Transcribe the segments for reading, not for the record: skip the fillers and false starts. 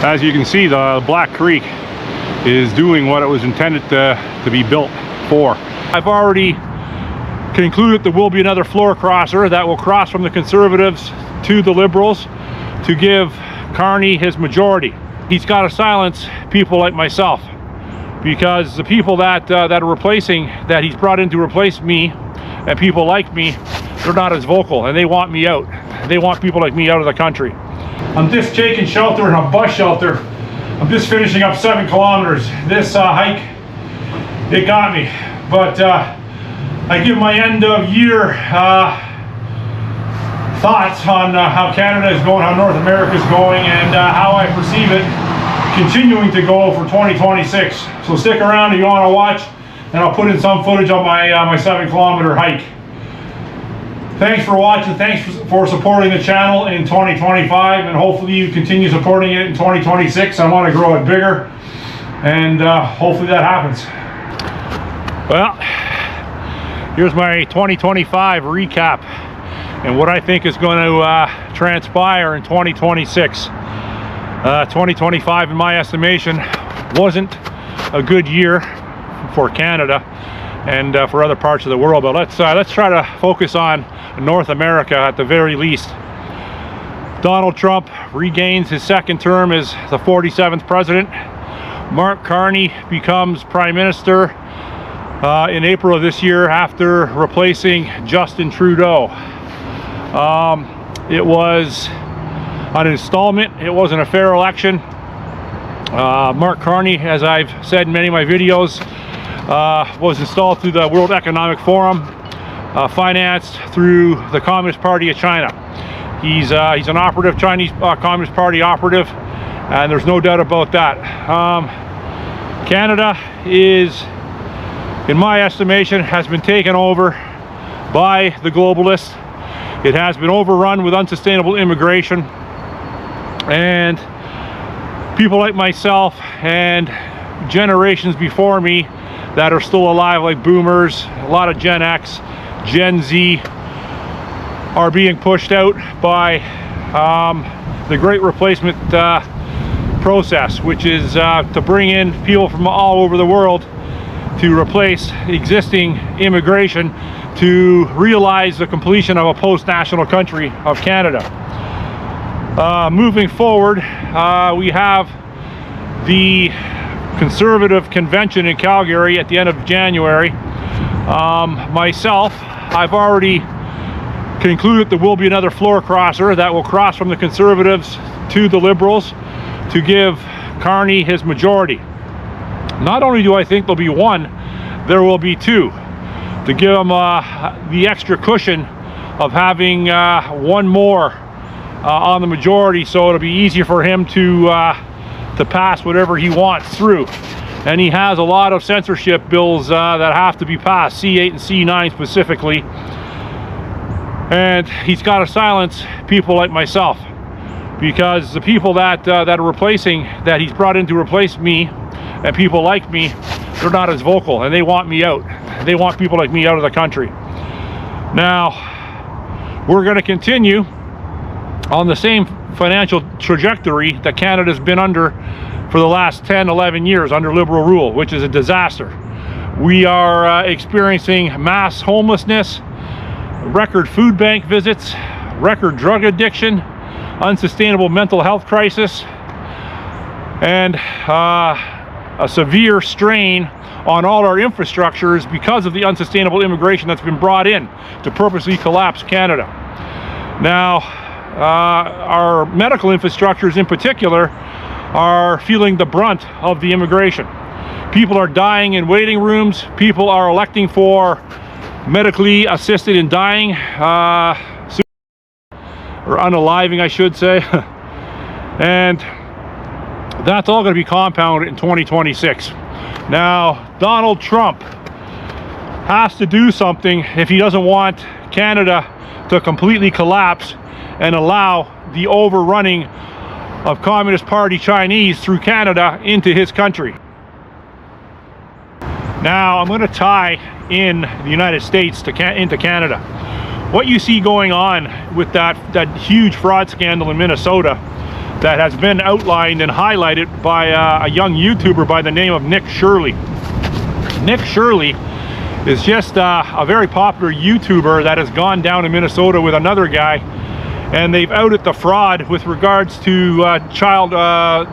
As you can see, the Black Creek is doing what it was intended to be built for. I've already concluded there will be another floor crosser that will cross from the Conservatives to the Liberals to give Carney his majority. He's got to silence people like myself, because the people that that he's brought in to replace me, and people like me, they're not as vocal, and they want me out. They want people like me out of the country. I'm just taking shelter in a bus shelter. I'm just finishing up 7 kilometers. This hike, it got me, but I give my end of year thoughts on how Canada is going, how North America is going, and how I perceive it continuing to go for 2026. So stick around if you want to watch, and I'll put in some footage of my 7 kilometer hike. Thanks for watching. Thanks for supporting the channel in 2025, and hopefully you continue supporting it in 2026. I want to grow it bigger, and hopefully that happens. Well, here's my 2025 recap and what I think is going to transpire in 2026. 2025, in my estimation, wasn't a good year for Canada and for other parts of the world, but let's try to focus on North America at the very least. Donald Trump regains his second term as the 47th president. Mark Carney becomes prime minister in April of this year after replacing Justin Trudeau. It was an installment. It wasn't a fair election. Mark Carney, as I've said in many of my videos, was installed through the World Economic Forum, financed through the Communist Party of China. He's an operative, Chinese Communist Party operative, and there's no doubt about that. Canada is, in my estimation, has been taken over by the globalists. It has been overrun with unsustainable immigration, and people like myself and generations before me that are still alive, like boomers, a lot of Gen X, Gen Z, are being pushed out by the Great Replacement process, which is to bring in people from all over the world to replace existing immigration to realize the completion of a post-national country of Canada. Moving forward, we have the Conservative Convention in Calgary at the end of January. Myself, I've already concluded there will be another floor crosser that will cross from the Conservatives to the Liberals to give Carney his majority. Not only do I think there'll be one, there will be two, to give him the extra cushion of having one more on the majority, so it'll be easier for him to pass whatever he wants through. And he has a lot of censorship bills that have to be passed, C8 and C9 specifically. And he's got to silence people like myself, because the people that that he's brought in to replace me, and people like me, they're not as vocal, and they want me out. They want people like me out of the country. Now, we're going to continue on the same financial trajectory that Canada's been under for the last 10, 11 years under Liberal rule, which is a disaster. We are experiencing mass homelessness, record food bank visits, record drug addiction, unsustainable mental health crisis, and a severe strain on all our infrastructures because of the unsustainable immigration that's been brought in to purposely collapse Canada. Now, our medical infrastructures in particular are feeling the brunt of the immigration. People are dying in waiting rooms. People are electing for medically assisted in dying, or unaliving, I should say. And that's all going to be compounded in 2026. Now, Donald Trump has to do something if he doesn't want Canada to completely collapse and allow the overrunning of Communist Party Chinese through Canada into his country. Now, I'm going to tie in the United States into Canada. What you see going on with that huge fraud scandal in Minnesota, that has been outlined and highlighted by a young YouTuber by the name of Nick Shirley. Nick Shirley is just a very popular YouTuber that has gone down to Minnesota with another guy, and they've outed the fraud with regards to child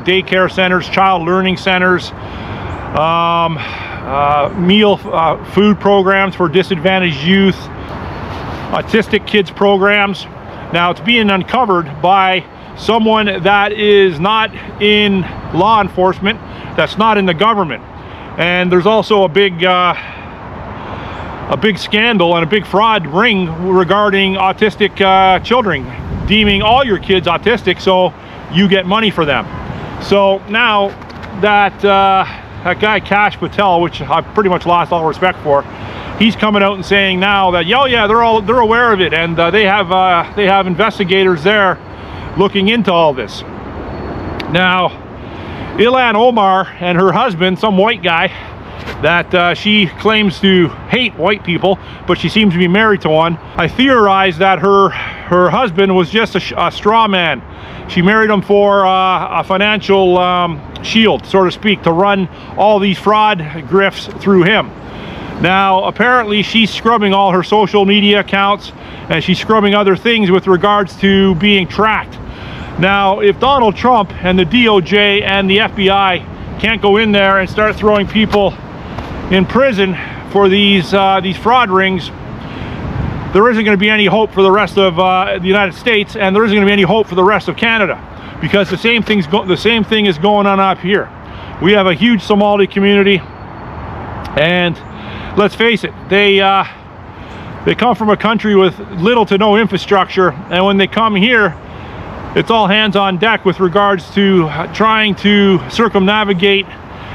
daycare centers, child learning centers, meal food programs for disadvantaged youth, autistic kids programs. Now it's being uncovered by someone that is not in law enforcement, that's not in the government. And there's also a big scandal and a big fraud ring regarding autistic children, deeming all your kids autistic so you get money for them. So now that that guy Cash Patel, which I've pretty much lost all respect for, he's coming out and saying now that yeah, they're aware of it, and they have investigators there looking into all this. Now, Ilhan Omar and her husband, some white guy that she claims to hate white people, but she seems to be married to one. I theorize that her husband was just a straw man. She married him for a financial shield, so to speak, to run all these fraud grifts through him. Now, apparently she's scrubbing all her social media accounts, and she's scrubbing other things with regards to being tracked. Now, if Donald Trump and the DOJ and the FBI can't go in there and start throwing people in prison for these fraud rings, there isn't going to be any hope for the rest of the United States, and there isn't going to be any hope for the rest of Canada, because the same thing is going on up here. We have a huge Somali community, and let's face it, they come from a country with little to no infrastructure, and when they come here, it's all hands on deck with regards to trying to circumnavigate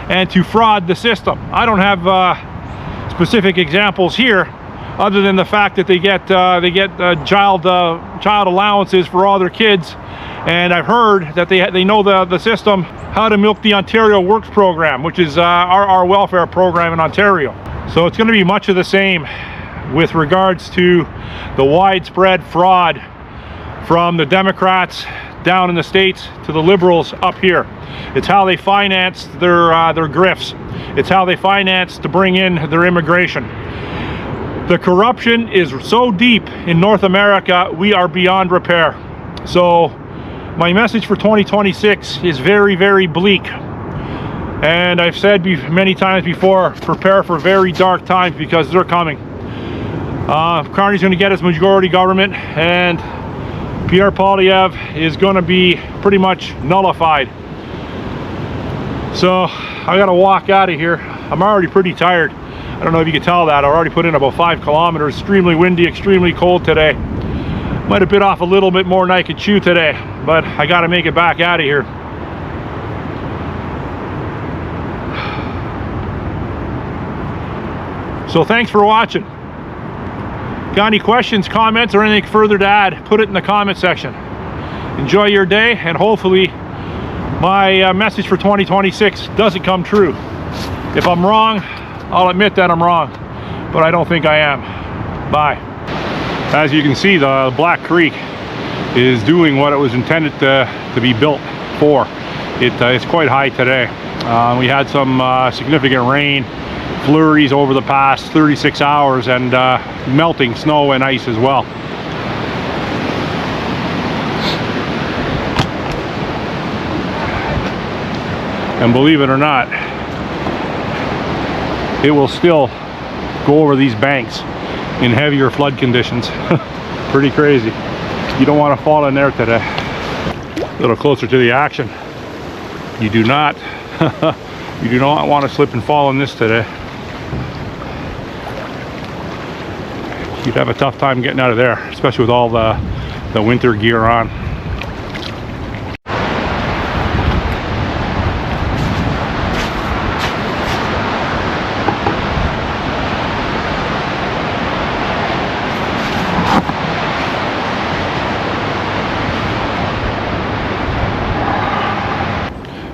and to fraud the system. I don't have specific examples here, other than the fact that they get child allowances for all their kids, and I've heard that they know the system, how to milk the Ontario Works program, which is our welfare program in Ontario. So it's going to be much of the same with regards to the widespread fraud from the Democrats down in the States to the Liberals up here. It's how they finance their grifts. It's how they finance to bring in their immigration. The corruption is so deep in North America, we are beyond repair. So my message for 2026 is very, very bleak. And I've said many times before, prepare for very dark times, because they're coming. Carney's going to get his majority government, and Pierre Poilievre is going to be pretty much nullified. So I got to walk out of here. I'm already pretty tired. I don't know if you can tell that. I already put in about 5 kilometers. Extremely windy, extremely cold today. Might have bit off a little bit more than I could chew today, but I got to make it back out of here. So thanks for watching. Got any questions, comments, or anything further to add, put it in the comment section. Enjoy your day, and hopefully my message for 2026 doesn't come true. If I'm wrong, I'll admit that I'm wrong, but I don't think I am. Bye. As you can see, the Black Creek is doing what it was intended to be built for. It's quite high today. We had some significant rain, flurries over the past 36 hours, and melting snow and ice as well. And believe it or not, it will still go over these banks in heavier flood conditions. Pretty crazy. You don't want to fall in there today. A little closer to the action. You do not want to slip and fall in this today. You'd have a tough time getting out of there, especially with all the winter gear on.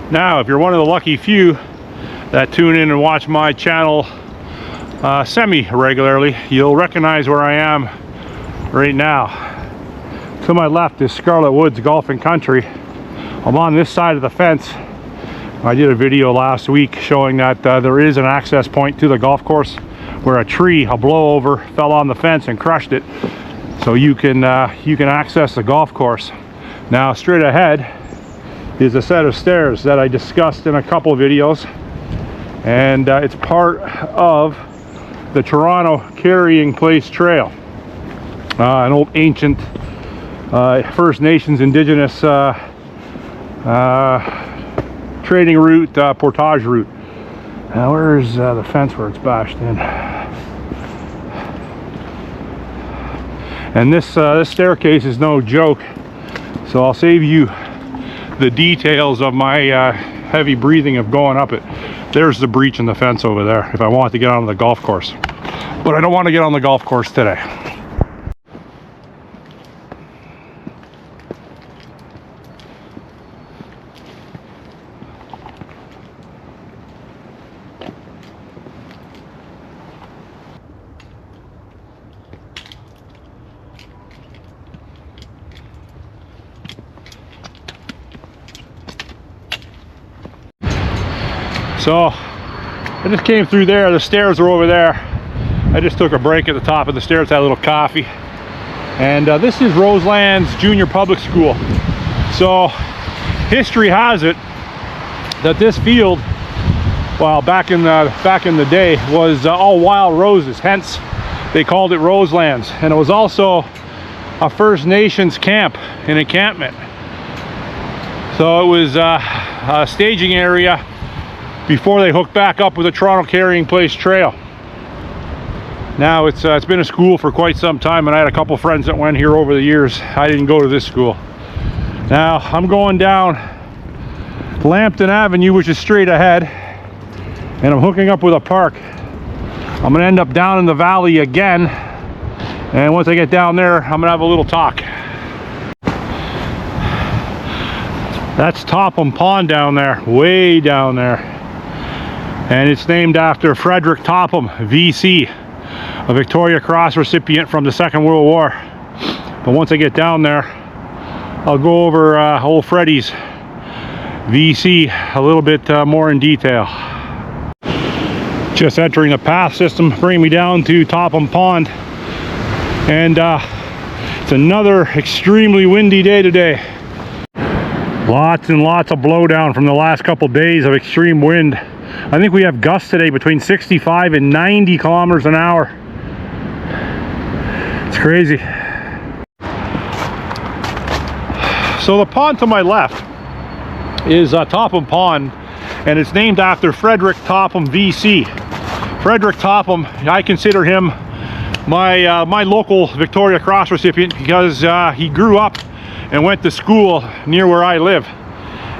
Now, if you're one of the lucky few that tune in and watch my channel semi-regularly, you'll recognize where I am right now. To my left is Scarlet Woods Golf and Country, I'm on this side of the fence. I did a video last week showing that there is an access point to the golf course where a tree, a blowover, fell on the fence and crushed it. So you can access the golf course. Now straight ahead is a set of stairs that I discussed in a couple of videos, and it's part of the Toronto Carrying Place Trail, an old ancient First Nations Indigenous trading route, portage route. Now where's the fence where it's bashed in? And this staircase is no joke, so I'll save you the details of my heavy breathing of going up it. There's the breach in the fence over there if I want to get on the golf course, but I don't want to get on the golf course today. So I just came through there. The stairs are over there. I just took a break at the top of the stairs, had a little coffee. And this is Roseland's Junior Public School. So history has it that this field, well, back in the day, was all wild roses. Hence, they called it Roseland's. And it was also a First Nations camp, an encampment. So it was a staging area before they hooked back up with the Toronto Carrying Place Trail. Now it's been a school for quite some time, and I had a couple friends that went here over the years. I didn't go to this school. Now I'm going down Lambton Avenue, which is straight ahead, and I'm hooking up with a park. I'm gonna end up down in the valley again, and once I get down there, I'm gonna have a little talk. That's Topham Pond down there, way down there. And it's named after Frederick Topham, VC, a Victoria Cross recipient from the Second World War. But once I get down there, I'll go over old Freddy's VC a little bit more in detail. Just entering the path system, bringing me down to Topham Pond. And it's another extremely windy day today. Lots and lots of blowdown from the last couple days of extreme wind. I think we have gusts today between 65 and 90 kilometers an hour. It's crazy. So the pond to my left is Topham Pond, and it's named after Frederick Topham, VC. Frederick Topham, I consider him my local Victoria Cross recipient because he grew up and went to school near where I live.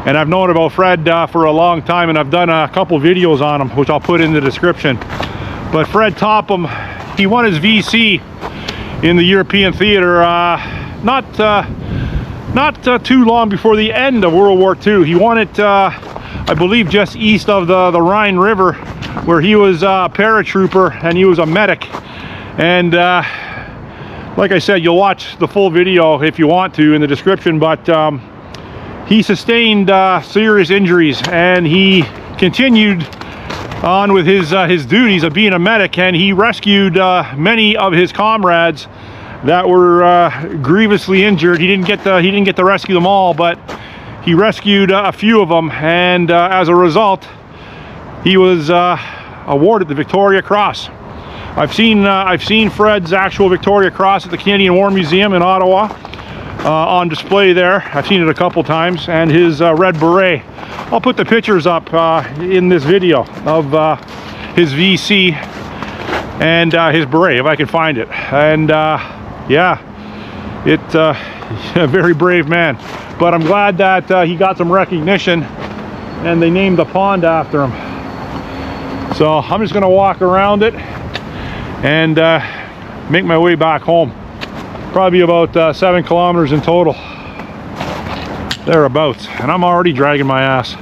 And I've known about Fred for a long time, and I've done a couple videos on him, which I'll put in the description. But Fred Topham, he won his VC in the European theater not too long before the end of World War II. He won it, I believe, just east of the Rhine River, where he was a paratrooper and he was a medic. And like I said, you'll watch the full video if you want to in the description, but he sustained serious injuries, and he continued on with his duties of being a medic, and he rescued many of his comrades that were grievously injured. He didn't get to rescue them all, but he rescued a few of them, and as a result, he was awarded the Victoria Cross. I've seen Fred's actual Victoria Cross at the Canadian War Museum in Ottawa. On display there. I've seen it a couple times, and his red beret. I'll put the pictures up in this video of his VC and his beret if I can find it. And yeah, it's a very brave man. But I'm glad that he got some recognition, and they named the pond after him. So I'm just going to walk around it and make my way back home. Probably about 7 kilometers in total, thereabouts, and I'm already dragging my ass.